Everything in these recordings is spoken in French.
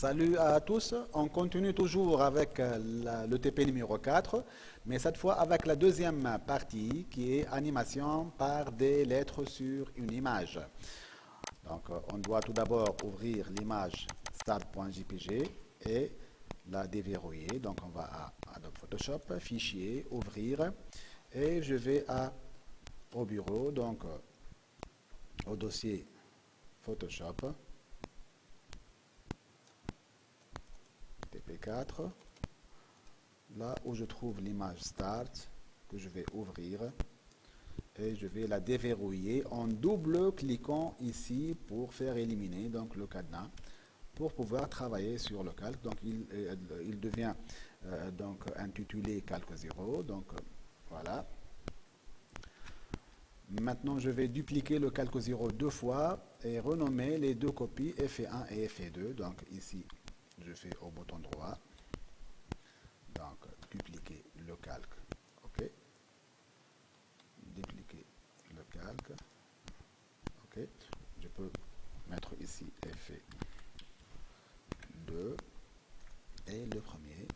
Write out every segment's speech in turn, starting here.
Salut à tous, on continue toujours avec le TP numéro 4, mais cette fois avec la deuxième partie qui est animation par des lettres sur une image. Donc on doit tout d'abord ouvrir l'image start.jpg et la déverrouiller. Donc on va à Adobe Photoshop, fichier, ouvrir et je vais au bureau, donc au dossier Photoshop. TP4, là où je trouve l'image Start, que je vais ouvrir, et je vais la déverrouiller en double-cliquant ici pour faire éliminer donc le cadenas, pour pouvoir travailler sur le calque. Donc il devient donc intitulé calque 0, donc voilà. Maintenant, je vais dupliquer le calque 0 deux fois et renommer les deux copies F1 et F2. Donc ici, je fais au bouton droit. Donc, dupliquer le calque. OK. Dupliquer le calque. OK. Je peux mettre ici F2 et le premier.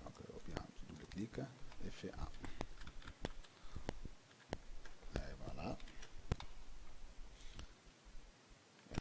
Donc, ou bien, je double-clique F1.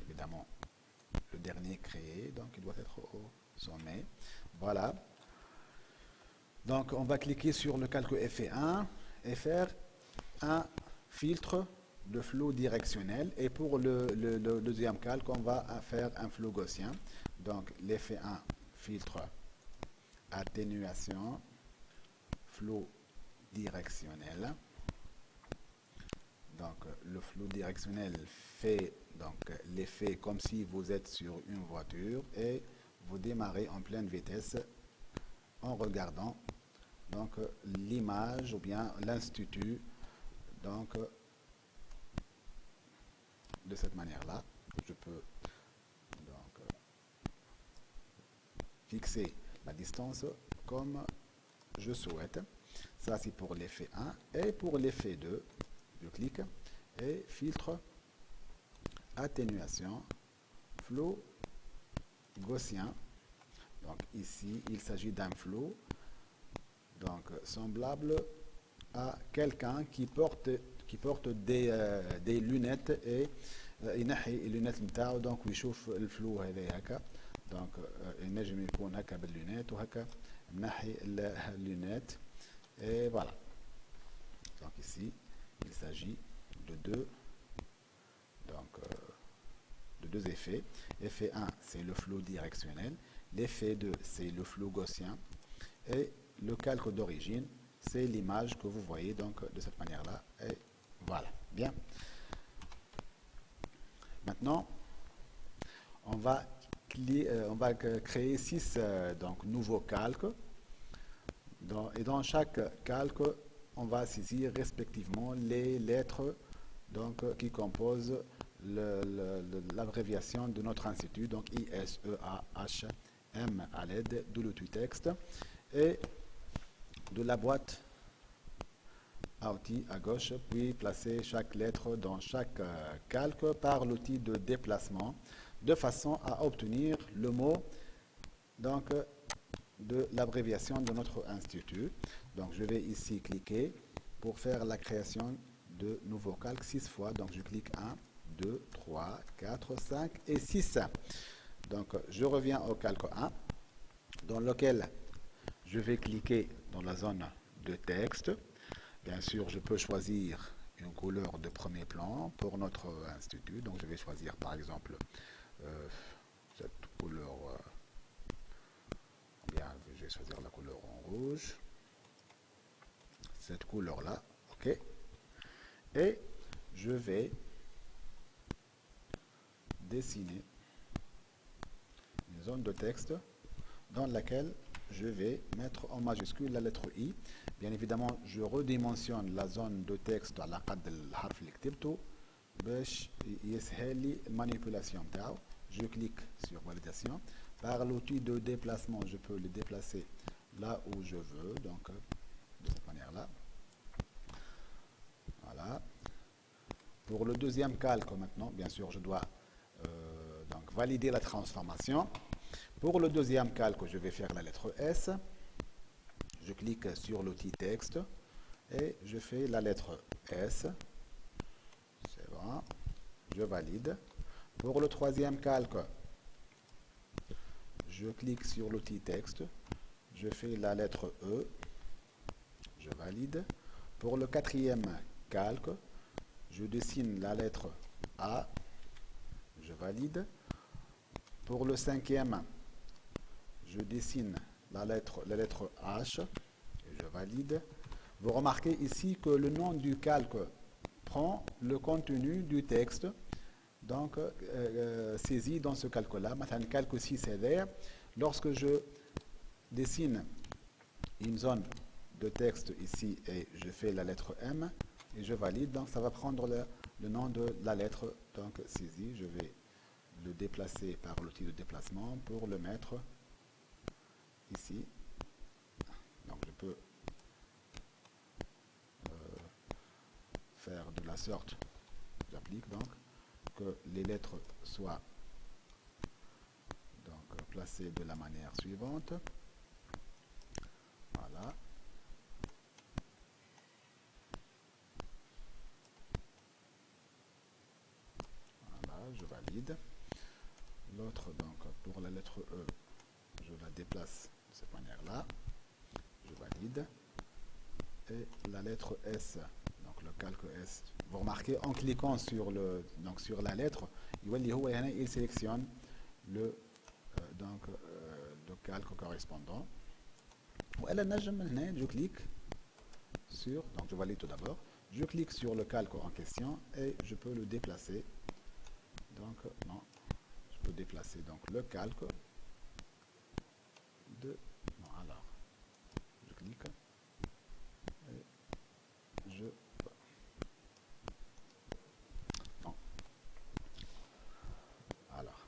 Évidemment, le dernier créé, donc il doit être au sommet. Voilà. Donc on va cliquer sur le calque F1 et faire un filtre de flou directionnel. Et pour le deuxième calque, on va faire un flou gaussien. Donc l'F1 filtre atténuation flou directionnel. Donc le flou directionnel fait donc l'effet comme si vous êtes sur une voiture et vous démarrez en pleine vitesse en regardant donc l'image ou bien l'institut donc de cette manière-là. Je peux donc fixer la distance comme je souhaite. Ça c'est pour l'effet 1 et pour l'effet 2. Je clique et filtre atténuation flou gaussien. Donc ici il s'agit d'un flou donc semblable à quelqu'un qui porte des lunettes et ينحي اللونات نتاعو دونك ويشوف الفلو هذا هكا دونك ينجم يكون هكا باللونات وهكا منحي اللونات et voilà. Donc ici il s'agit de deux effets. Effet 1 c'est le flou directionnel, l'effet 2 c'est le flou gaussien et le calque d'origine c'est l'image que vous voyez donc de cette manière là et voilà. Bien, maintenant on va créer 6 donc nouveaux calques et dans chaque calque on va saisir respectivement les lettres donc qui composent l'abréviation de notre institut, donc ISEAHM à l'aide de l'outil texte et de la boîte à outils à gauche, puis placer chaque lettre dans chaque calque par l'outil de déplacement de façon à obtenir le mot donc de l'abréviation de notre institut. Donc je vais ici cliquer pour faire la création de nouveaux calques 6 fois. Donc je clique 1, 2, 3, 4, 5 et 6. Donc je reviens au calque 1 dans lequel je vais cliquer dans la zone de texte. Bien sûr, je peux choisir une couleur de premier plan pour notre institut. Donc je vais choisir par exemple cette couleur. Bien, je vais choisir la couleur en rouge. Cette couleur-là, ok. Et je vais dessiner une zone de texte dans laquelle je vais mettre en majuscule la lettre I. Bien évidemment, je redimensionne la zone de texte على قد الحرف اللي كتبته باش يسهل لي المانيبيولاسيون نتاعو. Je clique sur validation. Par l'outil de déplacement, je peux le déplacer là où je veux, donc de cette manière-là. Voilà. Pour le deuxième calque maintenant, bien sûr, je dois donc valider la transformation. Pour le deuxième calque, je vais faire la lettre S. Je clique sur l'outil texte et je fais la lettre S. C'est bon. Je valide. Pour le troisième calque, je clique sur l'outil texte. Je fais la lettre E. Je valide. Pour le quatrième calque, je dessine la lettre A. Je valide. Pour le cinquième, je dessine la lettre H. Et je valide. Vous remarquez ici que le nom du calque prend le contenu du texte donc saisi dans ce calque-là. Maintenant, calque 6 est vert. Lorsque je dessine une zone de texte ici et je fais la lettre M et je valide, donc ça va prendre le nom de la lettre donc saisie. Je vais le déplacer par l'outil de déplacement pour le mettre ici. Donc je peux faire de la sorte, j'applique donc que les lettres soient donc placées de la manière suivante. Voilà. Voilà, je valide. L'autre, donc pour la lettre E, je la déplace de cette manière-là. Je valide. Et la lettre S, donc le calque S. Vous remarquez en cliquant sur la lettre, il sélectionne le calque correspondant. Je clique sur, donc je valide tout d'abord, je clique sur le calque en question et je peux le déplacer. Donc non, je peux déplacer donc le calque de, non alors, je clique et je, non, alors,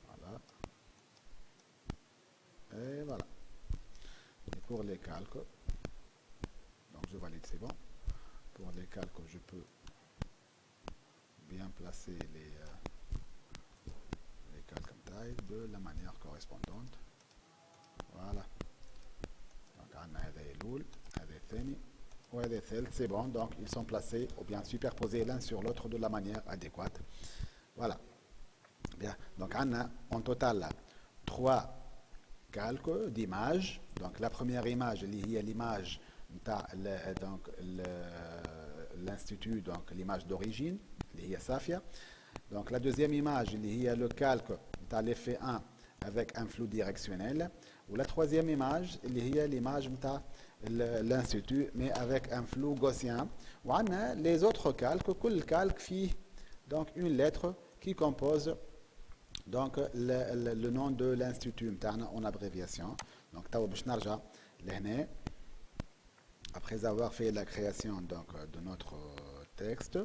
voilà, et voilà. Et pour les calques, donc je valide, c'est bon. Pour les calques, je peux bien placer les calques taille de la manière correspondante. Voilà. Donc, on a هذا الأول, هذا الثاني, وهذا الثالث, c'est bon. Donc, ils sont placés ou bien superposés l'un sur l'autre de la manière adéquate. Voilà. Bien. Donc, on a en total 3 calques d'images. Donc, la première image, il y a l'image donc l'institut, donc l'image d'origine, il y a Safia. Donc la deuxième image, il y a le calque de l'effet 1 avec un flou directionnel. Ou la troisième image, il y a l'image de l'institut mais avec un flou gaussien. Ou on a les autres calques, tout le calque fait donc une lettre qui compose donc le nom de l'institut en abréviation. Donc après avoir fait la création donc, de notre texte,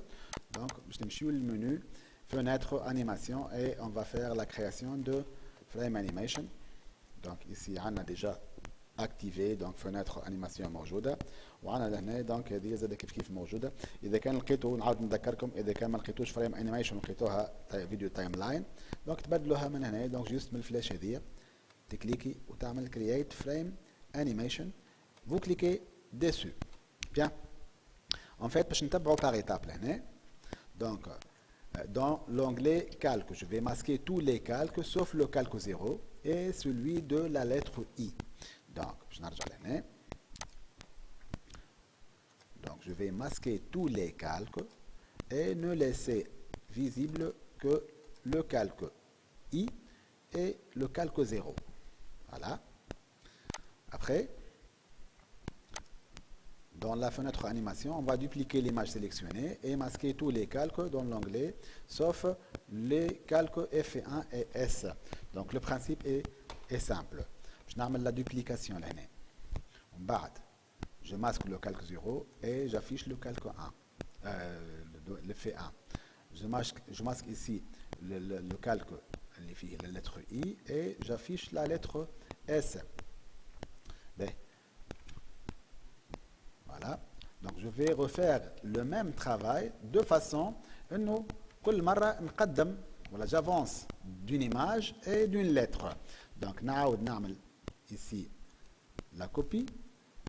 donc je vais le menu fenêtre animation et on va faire la création de frame animation. Donc ici on a déjà activé donc fenêtre animation موجوده وعنا لهنا دونك هذه زاد كيف موجوده. اذا كان لقيتوا نعاود نذكركم اذا كان ما لقيتوش فريم انيميشن لقيتوها فيديو تايم لاين دونك تبدلوها من هنا دونك جوست من الفلاش هذه تكليكي وتعمل كرييت فريم انيميشن vous cliquez dessus. Bien. En fait باش نتبعوا par étape لهنا. Donc dans l'onglet calque, je vais masquer tous les calques sauf le calque 0 et celui de la lettre I. Donc, je vais masquer tous les calques et ne laisser visible que le calque I et le calque 0. Voilà. Après, dans la fenêtre animation, on va dupliquer l'image sélectionnée et masquer tous les calques dans l'onglet, sauf les calques F1 et S. Donc le principe est simple. Je n'amène la duplication là. Je masque le calque 0 et j'affiche le calque 1, le F1. Je masque ici le calque, la lettre I et j'affiche la lettre S. Bien. Voilà. Donc je vais refaire le même travail de façon انه كل مرة نقدم voilà, j'avance d'une image et d'une lettre. Donc نعاود نعمل ici la copie.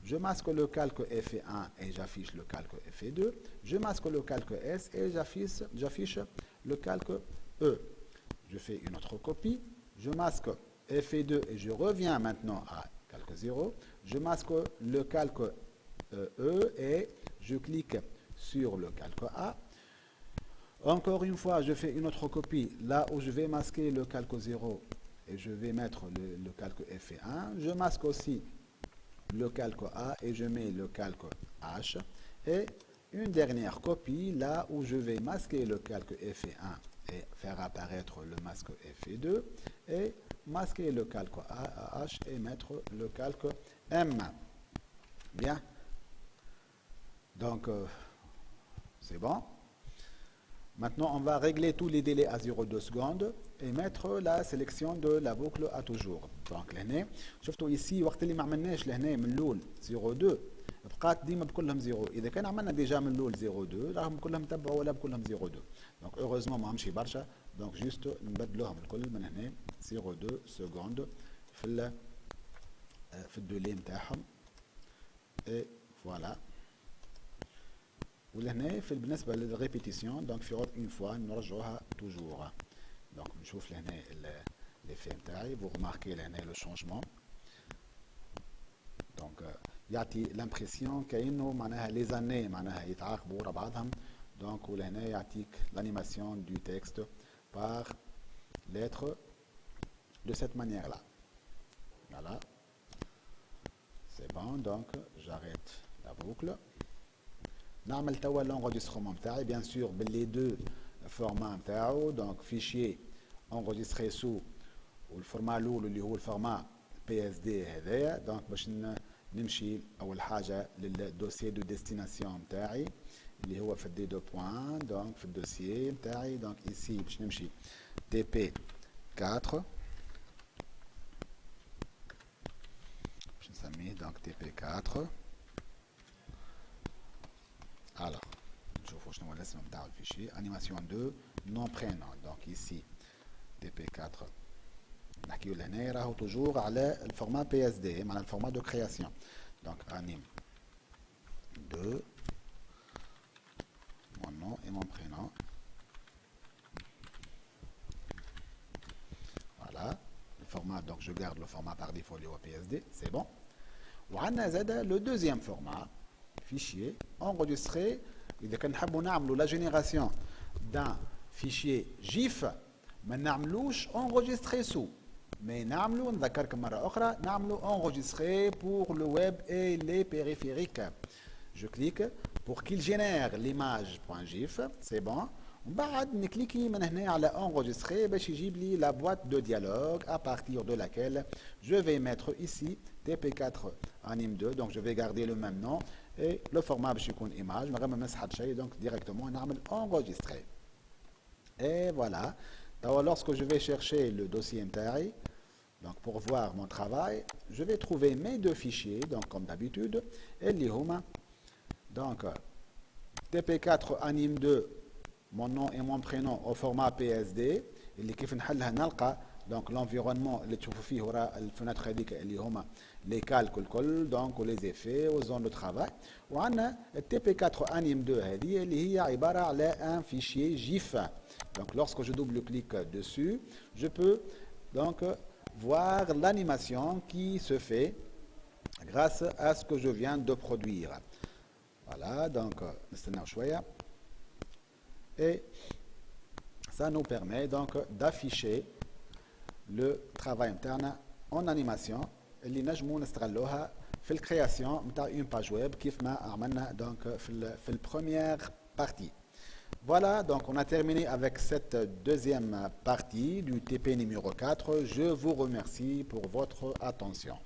Je masque le calque F1 et j'affiche le calque F2. Je masque le calque S et j'affiche le calque E. Je fais une autre copie. Je masque F2 et je reviens maintenant à calque 0. Je masque le calque E et je clique sur le calque A. Encore une fois, je fais une autre copie là où je vais masquer le calque 0 et je vais mettre le calque F1. Je masque aussi le calque A et je mets le calque H. Et une dernière copie là où je vais masquer le calque F1 et faire apparaître le masque F2 et masquer le calque H et mettre le calque M. Bien. Donc, c'est bon. Maintenant, on va régler tous les délais à 0,2 secondes et mettre la sélection de la boucle à toujours. Donc, لهنا شفتوا ici وقت اللي ما عملناش لهنا من الاول 0,2 بقات ديما بكلهم 0. اذا كان عملنا ديجا من الاول 0,2 راهم كلهم تبعوا ولا بكلهم 0,2. دونك heureusement ما همشي برشا. دونك جوست نبدلوهم الكل من هنا 0,2 سكوند في الدولي نتاعهم. اي فوالا. ولهنا في بالنسبه للريبيتيسيون دونك في اون فوا نرجعوها توجور. دونك نشوف لهنا ليفي نتاعي vous remarquez لهنا لو شونجمون. دونك يعطي لامبرسيون كانه معناها لي زاني معناها يتعاقبوا ورا بعضهم. دونك ولهنا يعطيك l'animation du texte par lettre de cette manière là. Voilà. C'est bon, donc j'arrête la boucle. نعمل توا l'enregistrement نتاعي bien sûr باللي deux formats نتاعو. donc fichier enregistré sous والفورما الاول اللي هو الفورما PSD هذايا. دونك باش نمشي اول حاجه للدوسيي دو ديستيناسيون نتاعي اللي هو في الدي دو بوين. دونك في الدوسيي نتاعي دونك ايسي باش نمشي TP4 باش نسميه دونك TP4. Alors, نشوفوا شنو هو الاسم نتاع الفيشي. animation 2 non prénom. donc ici TP4 نحكيو لهنا راهو توجور على الفورما PSD معناها الفورما دو كرياسيون. donc anime 2 mon nom et mon prénom. voilà le format. donc je garde le format par défaut اللي هو PSD. c'est bon. وعندنا زاد le deuxième format fichier enregistré. إذا كان نحبوا نعملوا la génération d'un fichier GIF ما نعملوش enregistré sous mais نعملوا نذكركم مرة أخرى نعملوا enregistré pour le web et les périphériques. je clique pour qu'il génère l'image .gif. c'est bon. ومن بعد نكليكي من هنا على enregistrer باش يجيب لي la boîte de dialogue à partir de laquelle je vais mettre ici TP4 anime 2. donc je vais garder le même nom et le format باش يكون image. ما نمس حد شيء. donc directement نعمل enregistrer. et voilà. alors lorsque je vais chercher le dossier نتاعي donc pour voir mon travail je vais trouver mes deux fichiers donc comme d'habitude اللي هما donc TP4 anime 2 mon nom et mon prénom au format PSD اللي كيف نحلها نلقى donc l'environnement اللي تشوفوا فيه وراء الفناتر هذيك اللي هما les calques الكل donc les effets aux zones de travail. وعندنا TP4 anime 2 هذه اللي هي عبارة على un fichier GIF. donc lorsque je double clique dessus je peux donc voir l'animation qui se fait grâce à ce que je viens de produire. voilà donc نستناو شوية. et ça nous permet donc d'afficher le travail interne en animation اللي نجمو نستغلوها في الكرياسيون نتاع une page web كيف ما عملنا donc في première partie. Voilà, donc on a terminé avec cette deuxième partie du TP numéro 4. Je vous remercie pour votre attention.